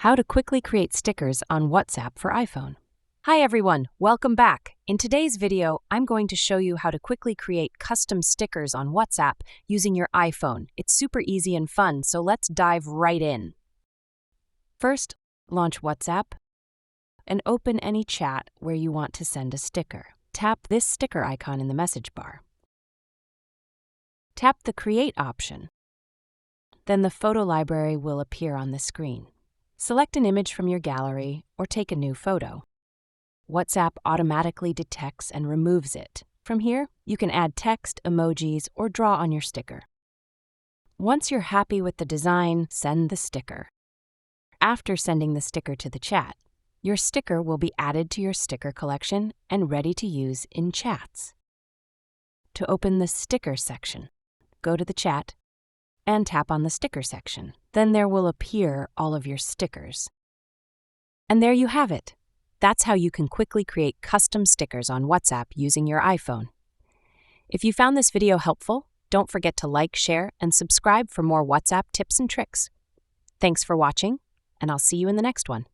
How to quickly create stickers on WhatsApp for iPhone. Hi everyone, welcome back. In today's video, I'm going to show you how to quickly create custom stickers on WhatsApp using your iPhone. It's super easy and fun, so let's dive right in. First, launch WhatsApp and open any chat where you want to send a sticker. Tap this sticker icon in the message bar. Tap the Create option. Then the photo library will appear on the screen. Select an image from your gallery or take a new photo. WhatsApp automatically detects and removes it. From here, you can add text, emojis, or draw on your sticker. Once you're happy with the design, send the sticker. After sending the sticker to the chat, your sticker will be added to your sticker collection and ready to use in chats. To open the sticker section, go to the chat and tap on the sticker section. Then there will appear all of your stickers. And there you have it. That's how you can quickly create custom stickers on WhatsApp using your iPhone. If you found this video helpful, don't forget to like, share, and subscribe for more WhatsApp tips and tricks. Thanks for watching, and I'll see you in the next one.